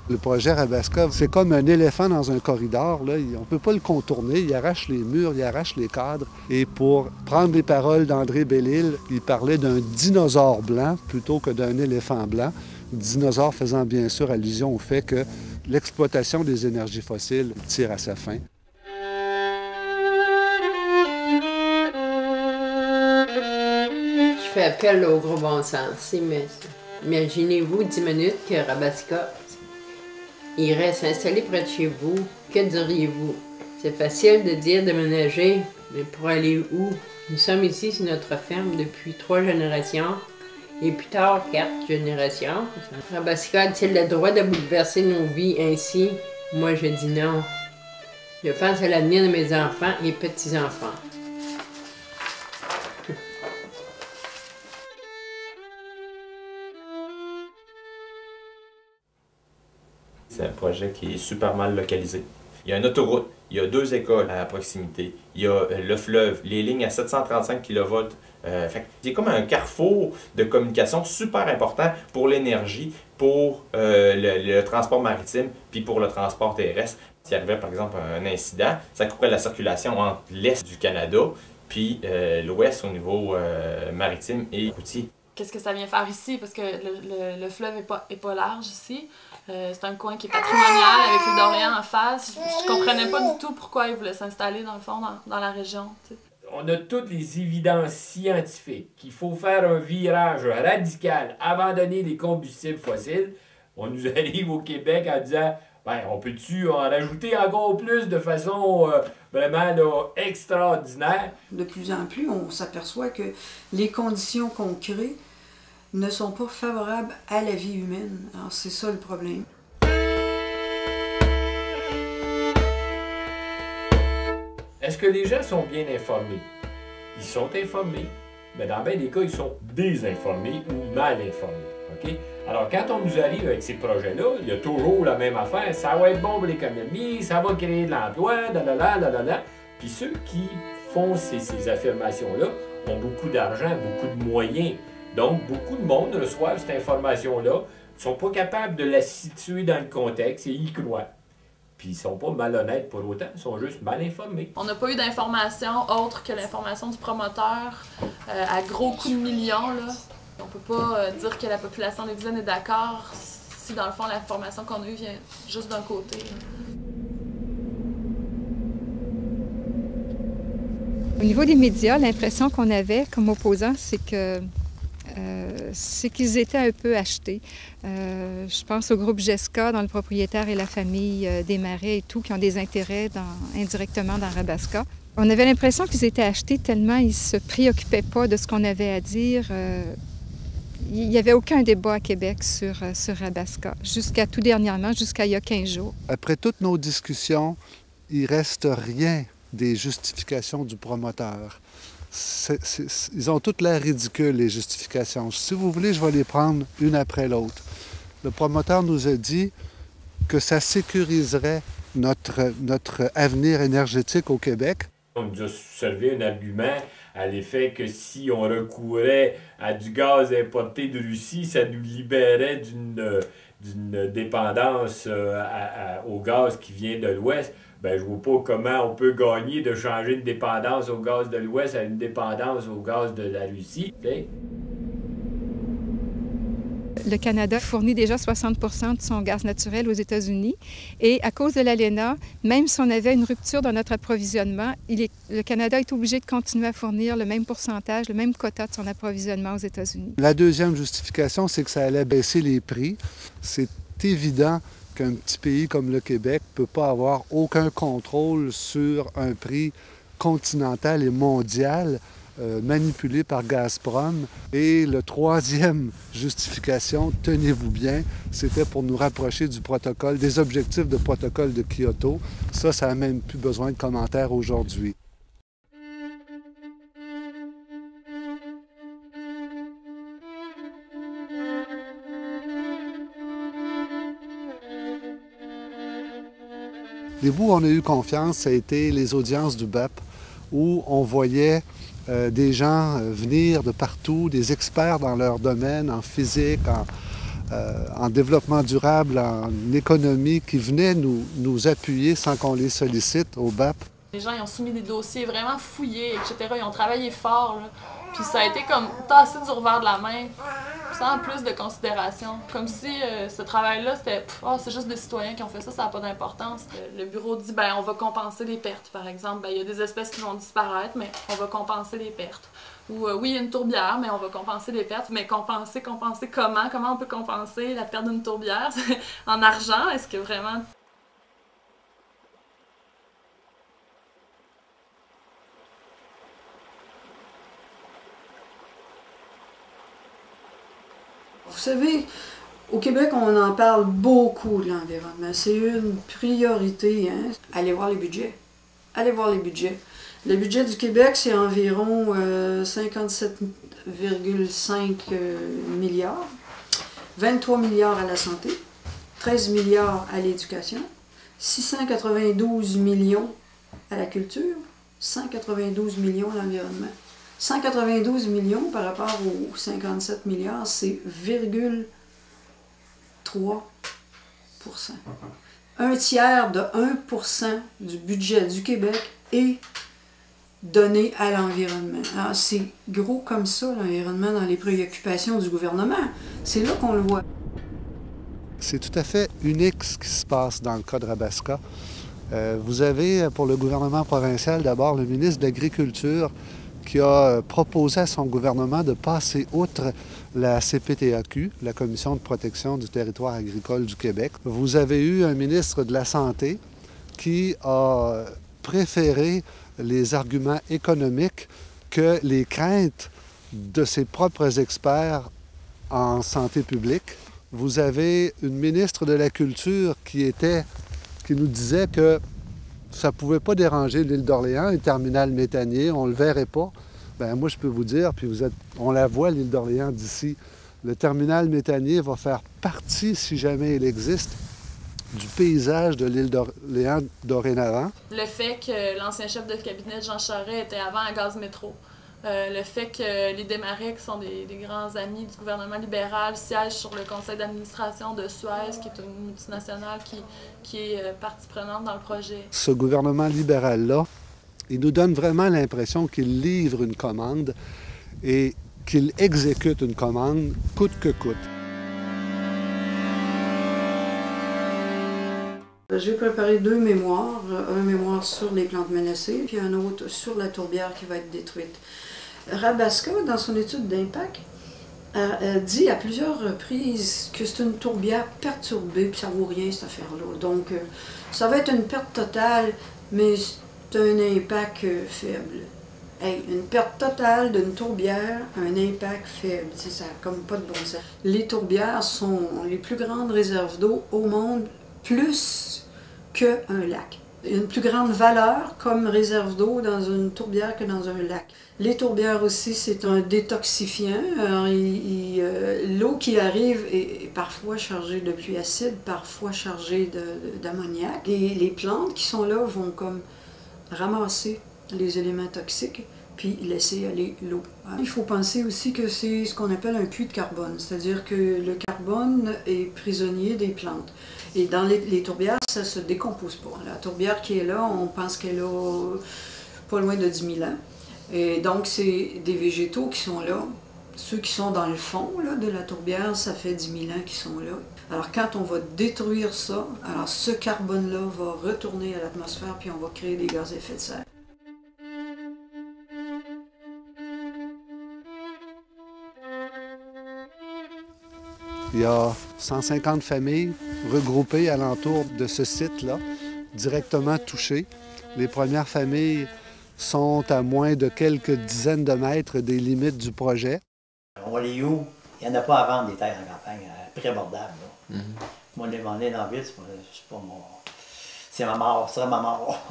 Le projet Arabasca, c'est comme un éléphant dans un corridor. Là. On ne peut pas le contourner. Il arrache les murs, il arrache les cadres. Et pour prendre les paroles d'André Belle-Isle, il parlait d'un dinosaure blanc plutôt que d'un éléphant blanc. Dinosaure faisant bien sûr allusion au fait que l'exploitation des énergies fossiles tire à sa fin. Je fais appel au gros bon sens. Imaginez-vous 10 minutes que Arabasca, il reste installé près de chez vous. Que diriez-vous? C'est facile de dire déménager, mais pour aller où? Nous sommes ici sur notre ferme depuis 3 générations, et plus tard 4 générations. Arabasca a-t-il le droit de bouleverser nos vies ainsi? Moi, je dis non. Je pense à l'avenir de mes enfants et petits-enfants. C'est un projet qui est super mal localisé. Il y a une autoroute, il y a 2 écoles à proximité, il y a le fleuve, les lignes à 735 kV. C'est comme un carrefour de communication super important pour l'énergie, pour le transport maritime, puis pour le transport terrestre. S'il arrivait par exemple un incident, ça couperait la circulation entre l'est du Canada, puis l'ouest au niveau maritime et routier. Qu'est-ce que ça vient faire ici? Parce que le fleuve est pas large ici. C'est un coin qui est patrimonial avec l'île d'Orléans en face. Je comprenais pas du tout pourquoi ils voulaient s'installer dans le fond dans la région. T'sais. On a toutes les évidences scientifiques qu'il faut faire un virage radical, abandonner les combustibles fossiles. On nous arrive au Québec en disant ben, on peut-tu en rajouter encore plus de façon vraiment là, extraordinaire? De plus en plus, on s'aperçoit que les conditions qu'on crée ne sont pas favorables à la vie humaine. Alors, c'est ça le problème. Est-ce que les gens sont bien informés? Ils sont informés, mais dans bien des cas, ils sont désinformés ou mal informés. Okay? Alors, quand on nous arrive avec ces projets-là, il y a toujours la même affaire. Ça va être bon pour l'économie, ça va créer de l'emploi, da. Puis ceux qui font ces affirmations-là ont beaucoup d'argent, beaucoup de moyens. Donc, beaucoup de monde reçoivent cette information-là, ne sont pas capables de la situer dans le contexte et y croient. Puis ils sont pas malhonnêtes pour autant, ils sont juste mal informés. On n'a pas eu d'informations autres que l'information du promoteur à gros coups de millions. Là. On peut pas dire que la population des Visaines est d'accord si, dans le fond, l'information qu'on a eue vient juste d'un côté. Au niveau des médias, l'impression qu'on avait comme opposants, c'est qu'ils étaient un peu achetés. Je pense au groupe GESCA, dont le propriétaire et la famille Desmarais et tout, qui ont des intérêts indirectement dans Arabasca. On avait l'impression qu'ils étaient achetés tellement ils ne se préoccupaient pas de ce qu'on avait à dire. Il n'y avait aucun débat à Québec sur Arabasca, jusqu'à tout dernièrement, jusqu'à il y a 15 jours. Après toutes nos discussions, il ne reste rien des justifications du promoteur. Ils ont toutes l'air ridicules, les justifications. Si vous voulez, je vais les prendre une après l'autre. Le promoteur nous a dit que ça sécuriserait notre avenir énergétique au Québec. On nous a servi un argument à l'effet que si on recourait à du gaz importé de Russie, ça nous libérait d'une dépendance au gaz qui vient de l'Ouest. Ben, je ne vois pas comment on peut gagner de changer une dépendance au gaz de l'Ouest à une dépendance au gaz de la Russie. Okay? Le Canada fournit déjà 60 % de son gaz naturel aux États-Unis. Et à cause de l'ALENA, même si on avait une rupture dans notre approvisionnement, le Canada est obligé de continuer à fournir le même pourcentage, le même quota de son approvisionnement aux États-Unis. La deuxième justification, c'est que ça allait baisser les prix. C'est évident qu'un petit pays comme le Québec ne peut pas avoir aucun contrôle sur un prix continental et mondial manipulé par Gazprom. Et le troisième justification, tenez-vous bien, c'était pour nous rapprocher du protocole, des objectifs de protocole de Kyoto. Ça n'a même plus besoin de commentaires aujourd'hui. Les bouts où on a eu confiance, ça a été les audiences du BEP, où on voyait des gens venir de partout, des experts dans leur domaine, en physique, en développement durable, en économie, qui venaient nous appuyer sans qu'on les sollicite au BAP. Les gens ils ont soumis des dossiers vraiment fouillés, etc. Ils ont travaillé fort. Là. Puis ça a été comme tassé du revers de la main, sans plus de considération. Comme si ce travail-là, c'était c'est juste des citoyens qui ont fait ça, ça n'a pas d'importance. Le bureau dit on va compenser les pertes, par exemple. Il y a des espèces qui vont disparaître, mais on va compenser les pertes. Ou oui, il y a une tourbière, mais on va compenser les pertes. Mais compenser comment? Comment on peut compenser la perte d'une tourbière? En argent? Est-ce que vraiment... Vous savez, au Québec, on en parle beaucoup de l'environnement. C'est une priorité. Hein? Allez voir les budgets. Allez voir les budgets. Le budget du Québec, c'est environ 57,5 milliards. 23 milliards à la santé, 13 milliards à l'éducation, 692 millions à la culture, 192 millions à l'environnement. 192 millions par rapport aux 57 milliards, c'est 0,3%. Un tiers de 1% du budget du Québec est donné à l'environnement. Alors, c'est gros comme ça, l'environnement, dans les préoccupations du gouvernement. C'est là qu'on le voit. C'est tout à fait unique ce qui se passe dans le cas de Rabaska. Vous avez, pour le gouvernement provincial, d'abord le ministre de l'Agriculture qui a proposé à son gouvernement de passer outre la CPTAQ, la Commission de protection du territoire agricole du Québec. Vous avez eu un ministre de la Santé qui a préféré les arguments économiques que les craintes de ses propres experts en santé publique. Vous avez une ministre de la Culture qui nous disait que ça ne pouvait pas déranger l'île d'Orléans, un terminal méthanier, on ne le verrait pas. Bien, moi, je peux vous dire, puis on la voit, l'île d'Orléans d'ici, le terminal méthanier va faire partie, si jamais il existe, du paysage de l'île d'Orléans dorénavant. Le fait que l'ancien chef de cabinet Jean Charest était avant à Gaz Métro. Le fait que les Desmarais, qui sont des grands amis du gouvernement libéral, siègent sur le conseil d'administration de Suez, qui est une multinationale qui est partie prenante dans le projet. Ce gouvernement libéral-là, il nous donne vraiment l'impression qu'il livre une commande et qu'il exécute une commande coûte que coûte. J'ai préparé 2 mémoires, un mémoire sur les plantes menacées, puis un autre sur la tourbière qui va être détruite. Rabaska, dans son étude d'impact, a dit à plusieurs reprises que c'est une tourbière perturbée, puis ça vaut rien cette affaire-là. Donc, ça va être une perte totale, mais c'est un impact faible. Hey, une perte totale d'une tourbière, un impact faible, ça n'a comme pas de bon sens. Les tourbières sont les plus grandes réserves d'eau au monde, plus qu'un lac. Il y a une plus grande valeur comme réserve d'eau dans une tourbière que dans un lac. Les tourbières aussi, c'est un détoxifiant. L'eau qui arrive est parfois chargée de pluie acide, parfois chargée d'ammoniac. Les plantes qui sont là vont comme ramasser les éléments toxiques puis laisser aller l'eau. Il faut penser aussi que c'est ce qu'on appelle un puits de carbone, c'est-à-dire que le carbone est prisonnier des plantes. Et dans les tourbières, ça ne se décompose pas. La tourbière qui est là, on pense qu'elle a pas loin de 10 000 ans. Et donc, c'est des végétaux qui sont là. Ceux qui sont dans le fond là, de la tourbière, ça fait 10 000 ans qu'ils sont là. Alors, quand on va détruire ça, alors ce carbone-là va retourner à l'atmosphère puis on va créer des gaz à effet de serre. Il y a 150 familles regroupées alentour de ce site-là, directement touchées. Les premières familles sont à moins de quelques dizaines de mètres des limites du projet. On voit les où, il n'y en a pas à vendre des terres en campagne, prix abordable. Moi, les demander dans la ville, c'est pas mon... C'est ma mort, c'est ma mort.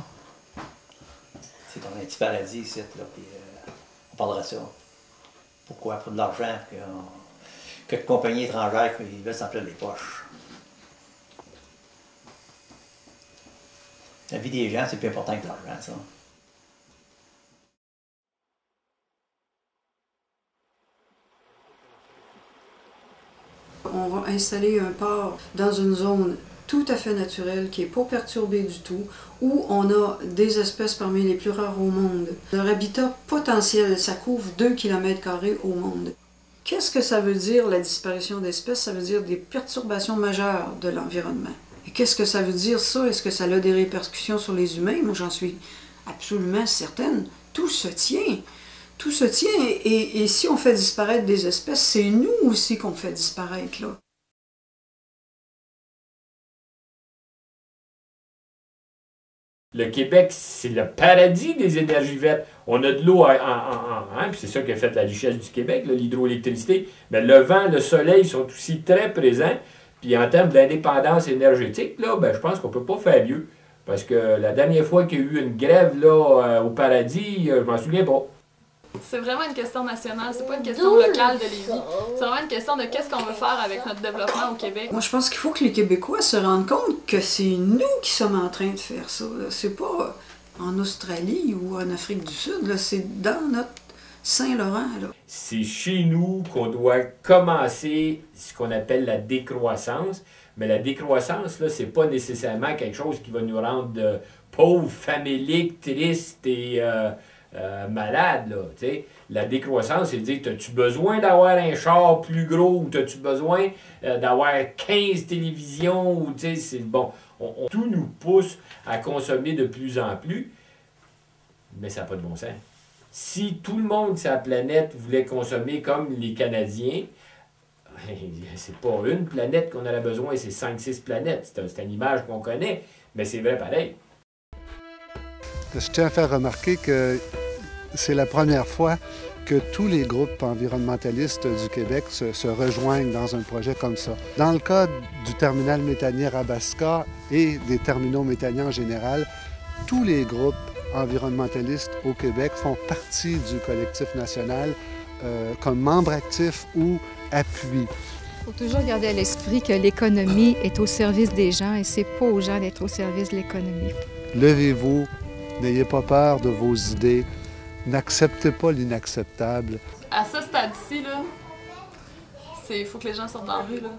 C'est comme un petit paradis ici, là, puis on parlera de ça. Pourquoi? Pour de l'argent, que de compagnies étrangères qui veulent s'emplir les poches. La vie des gens, c'est plus important que l'argent, ça. On va installer un port dans une zone tout à fait naturelle, qui n'est pas perturbée du tout, où on a des espèces parmi les plus rares au monde. Leur habitat potentiel, ça couvre 2 km² au monde. Qu'est-ce que ça veut dire, la disparition d'espèces? Ça veut dire des perturbations majeures de l'environnement. Et qu'est-ce que ça veut dire, ça? Est-ce que ça a des répercussions sur les humains? Moi, j'en suis absolument certaine. Tout se tient. Tout se tient. Et si on fait disparaître des espèces, c'est nous aussi qu'on fait disparaître, là. Le Québec, c'est le paradis des énergies vertes. On a de l'eau, puis c'est ça qui a fait la richesse du Québec, l'hydroélectricité. Mais le vent, le soleil sont aussi très présents. Puis en termes d'indépendance énergétique, là, je pense qu'on ne peut pas faire mieux. Parce que la dernière fois qu'il y a eu une grève là, au paradis, je m'en souviens pas. C'est vraiment une question nationale, c'est pas une question locale de Lévis. C'est vraiment une question de qu'est-ce qu'on veut faire avec notre développement au Québec. Moi, je pense qu'il faut que les Québécois se rendent compte que c'est nous qui sommes en train de faire ça. C'est pas en Australie ou en Afrique du Sud, c'est dans notre Saint-Laurent. C'est chez nous qu'on doit commencer ce qu'on appelle la décroissance. Mais la décroissance, là, c'est pas nécessairement quelque chose qui va nous rendre pauvres, faméliques, tristes et malades. Là, t'sais. La décroissance, c'est de dire, as-tu besoin d'avoir un char plus gros ou as-tu besoin d'avoir 15 télévisions? Ou, c'est bon, tout nous pousse à consommer de plus en plus, mais ça n'a pas de bon sens. Si tout le monde sur la planète voulait consommer comme les Canadiens, c'est pas une planète qu'on aurait besoin, c'est 5-6 planètes. C'est une image qu'on connaît, mais c'est vrai pareil. Je tiens à faire remarquer que c'est la première fois que tous les groupes environnementalistes du Québec se rejoignent dans un projet comme ça. Dans le cas du terminal méthanier Rabaska et des terminaux méthaniers en général, tous les groupes environnementalistes au Québec font partie du collectif national comme membres actifs ou appuis. Il faut toujours garder à l'esprit que l'économie est au service des gens et c'est pas aux gens d'être au service de l'économie. Levez-vous, n'ayez pas peur de vos idées, n'acceptez pas l'inacceptable. À ce stade-ci, il faut que les gens sortent dans la rue. Là.